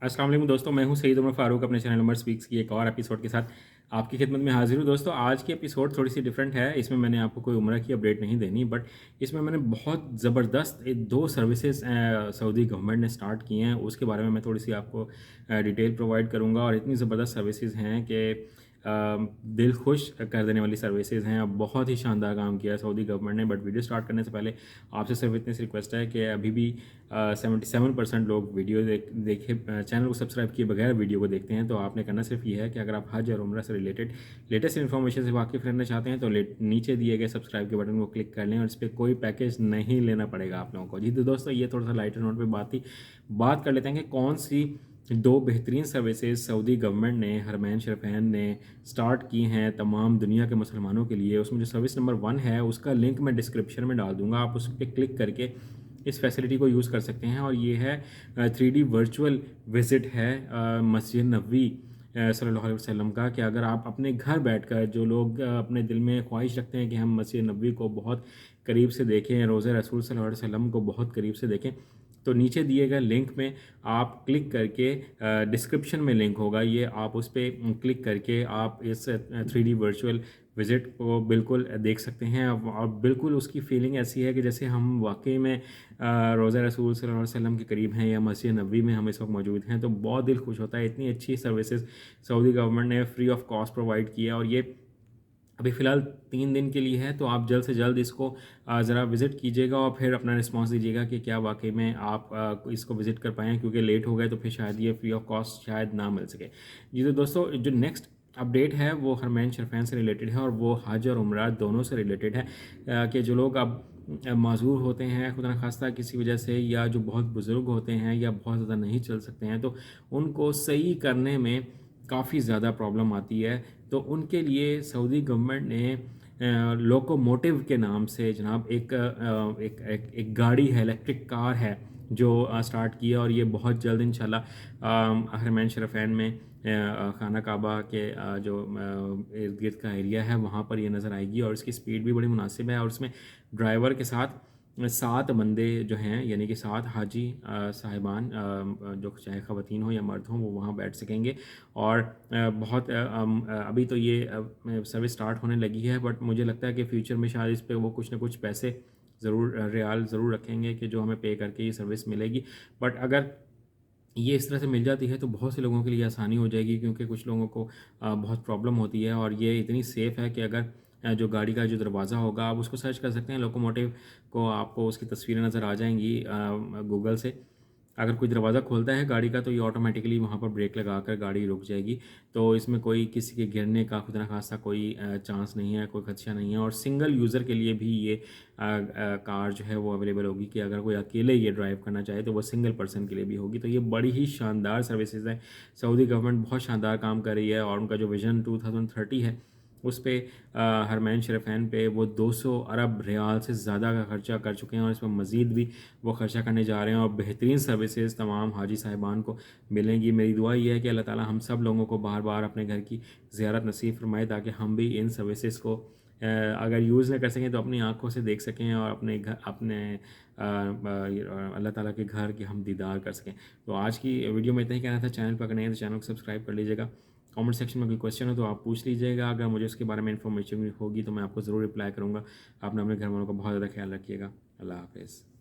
अस्सलाम वालेकुम दोस्तों, मैं हूं सईद उमर फ़ारूक अपने चैनल नंबर स्पीक्स की एक और एपिसोड के साथ आपकी खिदमत में हाजिर हूं। दोस्तों, आज की एपिसोड थोड़ी सी डिफरेंट है। इसमें मैंने आपको कोई उम्रा की अपडेट नहीं देनी, बट इसमें मैंने बहुत ज़बरदस्त दो सर्विसेज सऊदी गवर्नमेंट ने स्टार्ट की हैं, उसके बारे में मैं थोड़ी सी आपको डिटेल प्रोवाइड करूँगा। और इतनी ज़बरदस्त सर्विसेज हैं कि दिल खुश कर देने वाली सर्विसेज हैं। अब बहुत ही शानदार काम किया है सऊदी गवर्नमेंट ने। बट वीडियो स्टार्ट करने से पहले आपसे सिर्फ इतनी सी रिक्वेस्ट है कि अभी भी 77% लोग वीडियो देखे चैनल को सब्सक्राइब किए बगैर वीडियो को देखते हैं। तो आपने करना सिर्फ ये है कि अगर आप हज और उम्रा से रिलेटेड लेटेस्ट इन्फॉर्मेशन से वाकिफ़ रहना चाहते हैं तो नीचे दिए गए सब्सक्राइब के बटन को क्लिक कर लें और इस पर कोई पैकेज नहीं लेना पड़ेगा आप लोगों को। जी तो दोस्तों, ये थोड़ा सा लाइटर नोट पर बात कर लेते हैं कि कौन सी दो बेहतरीन सर्विसेज सऊदी गवर्नमेंट ने हरमैन शरीफैन ने स्टार्ट की हैं तमाम दुनिया के मुसलमानों के लिए। उसमें जो सर्विस नंबर 1 है उसका लिंक मैं डिस्क्रिप्शन में डाल दूंगा, आप उस पर क्लिक करके इस फैसिलिटी को यूज़ कर सकते हैं। और ये है 3D वर्चुअल विज़िट है मस्जिद नबवी सल्लल्लाहु अलैहि वसल्लम का। कि अगर आप अपने घर बैठकर, जो लोग अपने दिल में ख्वाहिश रखते हैं कि हम मस्जिद नबवी को बहुत करीब से देखें, रोज़े रसूल सल्लल्लाहु अलैहि वसल्लम को बहुत करीब से देखें, तो नीचे दिए गए लिंक में आप क्लिक करके, डिस्क्रिप्शन में लिंक होगा, ये आप उस पर क्लिक करके आप इस 3D वर्चुअल विज़िट को बिल्कुल देख सकते हैं। और बिल्कुल उसकी फीलिंग ऐसी है कि जैसे हम वाकई में रोज़ा रसूल सल्लल्लाहु अलैहि वसल्लम के करीब हैं या मस्जिद नबवी में हम इस वक्त मौजूद हैं। तो बहुत दिल खुश होता है। इतनी अच्छी सर्विसेज सऊदी गवर्नमेंट ने फ्री ऑफ कॉस्ट प्रोवाइड किया। और ये अभी फ़िलहाल 3 दिन के लिए है, तो आप जल्द से जल्द इसको ज़रा विज़िट कीजिएगा और फिर अपना रिस्पांस दीजिएगा कि क्या वाकई में आप इसको विज़िट कर पाएँ, क्योंकि लेट हो गए तो फिर शायद ये फ्री ऑफ कॉस्ट शायद ना मिल सके। जी तो दोस्तों, जो नेक्स्ट अपडेट है वो हरमैन शरीफैन से रिलेटेड है और वो हज और उम्रा दोनों से रिलेटेड है। कि जो लोग अब माजूर होते हैं खुदा न खास्ता किसी वजह से, या जो बहुत बुज़ुर्ग होते हैं या बहुत ज़्यादा नहीं चल सकते हैं, तो उनको सही करने में काफ़ी ज़्यादा प्रॉब्लम आती है। तो उनके लिए सऊदी गवर्नमेंट ने लोकोमोटिव के नाम से जनाब एक गाड़ी है, इलेक्ट्रिक कार है, जो स्टार्ट किया। और ये बहुत जल्द इंशाल्लाह हरमैन शरीफैन में खाना काबा के जो इर्द गिर्द का एरिया है वहाँ पर ये नज़र आएगी। और इसकी स्पीड भी बड़ी मुनासिब है। और उसमें ड्राइवर के साथ 7 बंदे जो हैं, यानी कि 7 हाजी साहिबान, जो चाहे ख़वातीन हो या मर्द हों, वो वहाँ बैठ सकेंगे। और अभी तो ये सर्विस स्टार्ट होने लगी है, बट मुझे लगता है कि फ़्यूचर में शायद इस पर वो कुछ ना कुछ पैसे रियाल ज़रूर रखेंगे कि जो हमें पे करके ये सर्विस मिलेगी। बट अगर ये इस तरह से मिल जाती है तो बहुत से लोगों के लिए आसानी हो जाएगी, क्योंकि कुछ लोगों को बहुत प्रॉब्लम होती है। और ये इतनी सेफ़ है कि अगर जो गाड़ी का जो दरवाज़ा होगा, आप उसको सर्च कर सकते हैं लोकोमोटिव को, आपको उसकी तस्वीरें नज़र आ जाएंगी गूगल से। अगर कोई दरवाज़ा खोलता है गाड़ी का तो ये ऑटोमेटिकली वहाँ पर ब्रेक लगाकर गाड़ी रुक जाएगी। तो इसमें कोई किसी के गिरने का खुदा न खास्ता कोई चांस नहीं है, कोई खदशा नहीं है। और सिंगल यूज़र के लिए भी ये कार जो है वो अवेलेबल होगी कि अगर कोई अकेले ये ड्राइव करना चाहे तो वो सिंगल पर्सन के लिए भी होगी। तो ये बड़ी ही शानदार सर्विसेज है। सऊदी गवर्नमेंट बहुत शानदार काम कर रही है। और उनका जो विज़न 2030 है उस पर हरमैन शरीफैन पे वो 200 अरब रियाल से ज़्यादा का खर्चा कर चुके हैं। और इसमें मज़ीद भी वो खर्चा करने जा रहे हैं। और बेहतरीन सर्विसेज तमाम हाजी साहिबान को मिलेंगी। मेरी दुआ ये है कि अल्लाह ताला हम सब लोगों को बार बार अपने घर की ज़ियारत नसीब फरमाए, ताकि हम भी इन सर्विसेज को अगर यूज़ न कर सकें तो अपनी आँखों से देख सकें और अल्लाह ताला के घर के हम दीदार कर सकें। तो आज की वीडियो में इतना ही कहना था। चैनल पर अगर नहीं है तो चैनल को सब्सक्राइब कर लीजिएगा। कमेंट सेक्शन में कोई क्वेश्चन हो तो आप पूछ लीजिएगा। अगर मुझे उसके बारे में इन्फॉर्मेशन होगी तो मैं आपको ज़रूर रिप्लाई करूँगा। आपने अपने घर वालों का बहुत ज़्यादा ख्याल रखिएगा। अल्लाह हाफ़िज़।